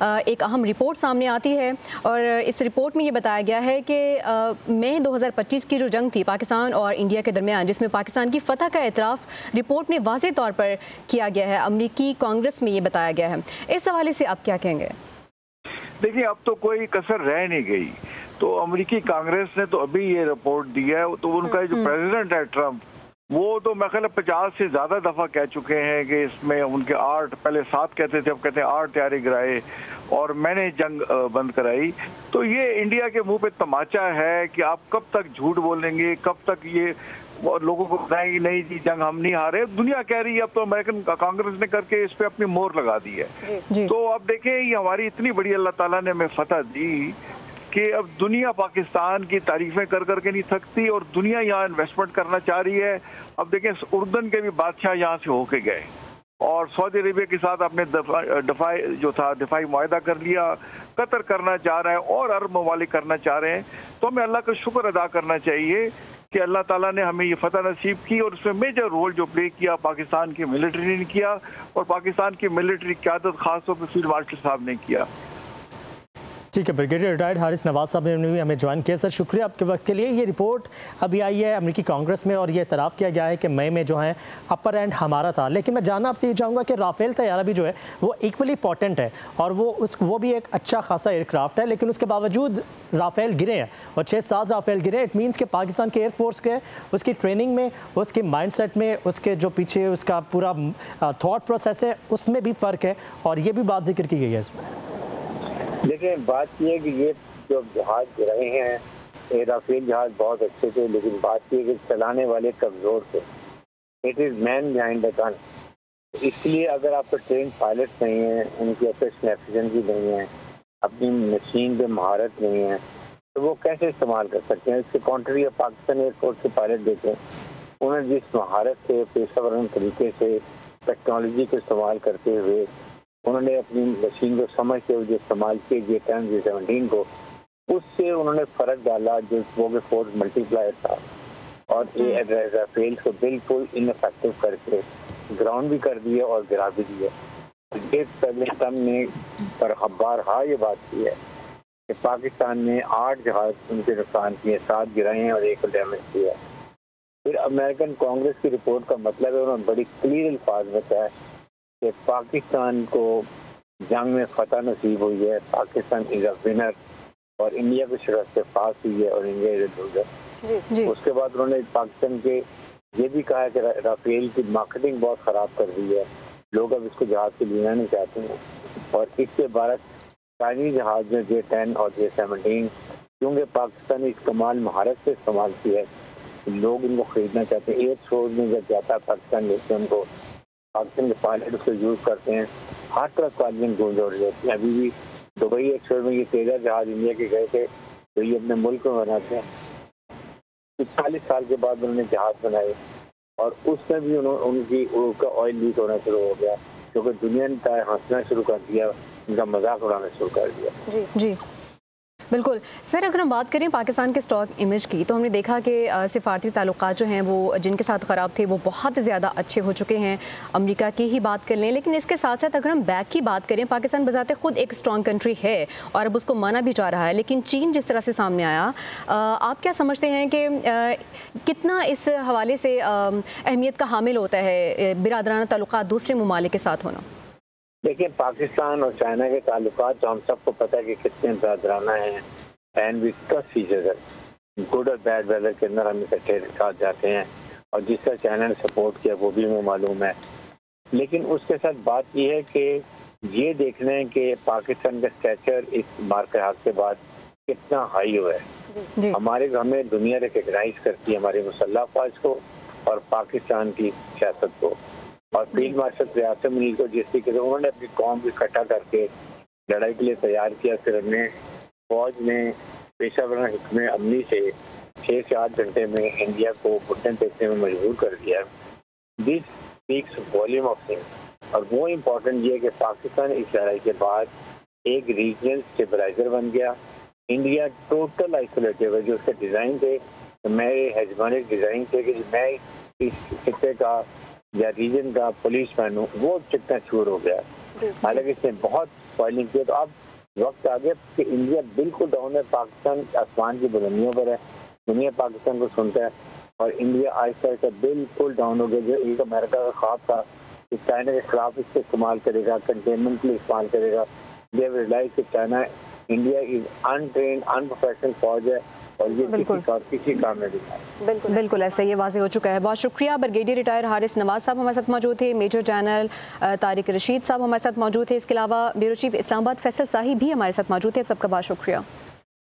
एक अहम रिपोर्ट सामने आती है और इस रिपोर्ट में ये बताया गया है कि मई 2025 की जो जंग थी पाकिस्तान और इंडिया के दरमियान, जिसमें पाकिस्तान की फतह का एतराफ़ रिपोर्ट में वाज़े तौर पर किया गया है, अमरीकी कांग्रेस में ये बताया गया है। इस हवाले से आप क्या कहेंगे? देखिए, अब तो कोई कसर रह नहीं गई। तो अमेरिकी कांग्रेस ने तो अभी ये रिपोर्ट दिया है, तो उनका जो प्रेसिडेंट है ट्रंप, वो तो मैं ख्याल 50 से ज़्यादा दफ़ा कह चुके हैं कि इसमें उनके 8, पहले 7 कहते थे, अब कहते हैं 8 तैयारी गिराए और मैंने जंग बंद कराई। तो ये इंडिया के मुंह पे तमाचा है कि आप कब तक झूठ बोलेंगे, कब तक ये लोगों को बताएंगे नहीं जी जंग हम नहीं हारे। दुनिया कह रही है, अब तो अमेरिकन कांग्रेस ने करके इस पे अपनी मोहर लगा दी है। तो अब देखें, ये हमारी इतनी बड़ी अल्लाह ताला ने हमें फतह दी कि अब दुनिया पाकिस्तान की तारीफें कर करके नहीं थकती और दुनिया यहाँ इन्वेस्टमेंट करना चाह रही है। अब देखें, उर्दन के भी बादशाह यहाँ से होके गए और सऊदी अरेबिया के साथ अपने दिफाई मुआहदा कर लिया। कतर करना चाह रहा है और अरब ममालिक करना चाह रहे हैं। तो हमें अल्लाह का शुक्र अदा करना चाहिए कि अल्लाह ताला ने हमें ये फतह नसीब की और उसमें मेजर रोल जो प्ले किया पाकिस्तान की मिलिट्री ने किया और पाकिस्तान की मिलिट्री क़यादत खासतौर पर फील्ड मार्शल साहब ने किया। ठीक है, ब्रिगेडियर रिटायर्ड हारिस नवाज साहब ने भी हमें ज्वाइन किया। सर, शुक्रिया आपके वक्त के लिए। ये रिपोर्ट अभी आई है अमेरिकी कांग्रेस में और ये इतराफ़ किया गया है कि मई में जो है अपर एंड हमारा था। लेकिन मैं जानना आपसे ये चाहूँगा कि राफेल तैयारा भी जो है वो इक्वली इंपॉर्टेंट है और वो भी एक अच्छा खासा एयरक्राफ्ट है, लेकिन उसके बावजूद राफेल गिरे हैं और 6-7 राफेल गिरे। इट मीन्स के पाकिस्तान के एयरफोर्स के उसकी ट्रेनिंग में, उसके माइंड सेट में, उसके जो पीछे उसका पूरा थाट प्रोसेस है, उसमें भी फ़र्क है और ये भी बात जिक्र की गई है इसमें। देखिए, बात यह है कि ये जो जहाज गिरे हैं, ये राफेल जहाज बहुत अच्छे थे, लेकिन बात यह है कि चलाने वाले कमज़ोर थे। It is man behind the gun. इसलिए अगर आपके ट्रेन पायलट नहीं हैं, उनकी ऑपरेशन एफिशिएंसी नहीं है, अपनी मशीन पे महारत नहीं है, तो वो कैसे इस्तेमाल कर सकते हैं? इसके कॉन्ट्री पाकिस्तान एयरफोर्स के पायलट देखें, उन्हें जिस महारत से, पेशेवराना तरीके से टेक्नोलॉजी को इस्तेमाल करते हुए उन्होंने अपनी मशीन को समझते हुए जो इस्तेमाल किए J-10 J-17 को, उससे उन्होंने फ़र्क डाला जो वो फोर्स मल्टीप्लायर था और ये राफेल को बिल्कुल इनफेक्टिव करके ग्राउंड भी कर दिया और गिरा भी दिया। ये पहले तब ने बारहा ये बात की है कि पाकिस्तान ने 8 जहाज उनके नुकसान किए, 7 गिराए हैं और 1 को डैमेज किया। फिर अमेरिकन कांग्रेस की रिपोर्ट का मतलब है, उन्होंने बड़ी क्लियर अल्फाज में कहा कि पाकिस्तान को जंग में फतह नसीब हुई है, पाकिस्तान इज अ विनर और इंडिया को शिकस्त पास हुई है और इंडिया इज अ लूजर। उसके बाद उन्होंने पाकिस्तान के ये भी कहा है कि राफेल की मार्केटिंग बहुत ख़राब कर दी है, लोग अब इसको जहाज से लेना नहीं चाहते हैं और इसके बाद चाइनीज जहाज में J-10 और J-17 क्योंकि पाकिस्तान इस कमाल महारत से इस्तेमाल की है, लोग इनको खरीदना चाहते हैं। एयर फोर्स में जब जाता है पाकिस्तान लेते उनको, पाकिस्तान के पायलट उसको यूज़ करते हैं, हर तरफ कॉलिंग गूंज उड़ जाती है। अभी भी दुबई एक्सपोर में ये 13 जहाज इंडिया के गए थे, तो ये अपने मुल्क में बनाते हैं। 40 साल के बाद उन्होंने जहाज बनाए और उसमें भी उनका ऑयल लीक होना शुरू हो गया, क्योंकि दुनिया ने हंसना शुरू कर दिया, उनका मजाक उड़ाना शुरू कर दिया। जी बिल्कुल। सर, अगर हम बात करें पाकिस्तान के स्टॉक इमेज की, तो हमने देखा कि सिफारती ताल्लुकात जो हैं वो जिनके साथ ख़राब थे वो बहुत ज़्यादा अच्छे हो चुके हैं। अमेरिका की ही बात कर लें, लेकिन इसके साथ साथ अगर हम बैक की बात करें, पाकिस्तान बजाते खुद एक स्ट्रॉन्ग कंट्री है और अब उसको माना भी जा रहा है, लेकिन चीन जिस तरह से सामने आया, आप क्या समझते हैं कि कितना इस हवाले से अहमियत का हामिल होता है बिरादराना ताल्लुकात दूसरे ममालिक के साथ होना? देखिए, पाकिस्तान और चाइना के ताल्लुकात तो हम सबको पता है कि कितने बरादराना हैं एंड विद टफ फीचर्स है। गुड और बैड वेदर के अंदर हम इकट्ठे साथ जाते हैं और जिस तरह चाइना ने सपोर्ट किया वो भी हमें मालूम है। लेकिन उसके साथ बात यह है कि ये देखना है कि पाकिस्तान का स्टैचर इस मार्के हाथ के बाद कितना हाई हुआ है। हमें दुनिया रिकग्नाइज करती है हमारे मुसल्लह अफवाज को और पाकिस्तान की सियासत को। और फील्ड मार्शल रियासत मुनीर को जिस तरीके से उन्होंने अपनी कौम को इकट्ठा करके लड़ाई के लिए तैयार किया, फिर हमने फौज ने पेशावराना हिक्मे अमनी से 6 से 8 घंटे में इंडिया को घुटने टेकने में मजबूर कर दिया। This speaks volume of things. और वो इम्पोर्टेंट ये है कि पाकिस्तान इस लड़ाई के बाद एक रीजनल स्टेबलाइजर बन गया। इंडिया टोटल आइसोलेटेड है। जो उसके डिज़ाइन थे, तो मेरे हेजमानिक डिज़ाइन थे कि मैं इस खिते का या रीजन का पुलिस मैन हूँ, वो चिकना चूर हो गया। हालांकि इसने बहुत फॉइलिंग की है। तो अब वक्त आ गया कि इंडिया बिल्कुल डाउन है, पाकिस्तान आसमान की बुलंदियों पर है, दुनिया पाकिस्तान को सुनता है और इंडिया आहिस्ता आहिस्ता बिल्कुल डाउन हो गया। जो एक अमेरिका का ख्वाब था कि चाइना के खिलाफ इससे इस्तेमाल करेगा, कंटेनमेंट के लिए इस्तेमाल करेगा, दे हैव रियलाइज कि China India is untrained unprofessional फौज है और ये किसी काम में दिखा। बिल्कुल ऐसा ये वाज़ेह हो चुका है। बहुत शुक्रिया। ब्रिगेडियर रिटायर हारिस नवाज साहब हमारे साथ मौजूद थे, मेजर जनरल तारिक रशीद साहब हमारे साथ मौजूद थे, इसके अलावा ब्यूरो चीफ इस्लामाबाद फैसल साहिब भी हमारे साथ मौजूद थे। सबका बहुत शुक्रिया।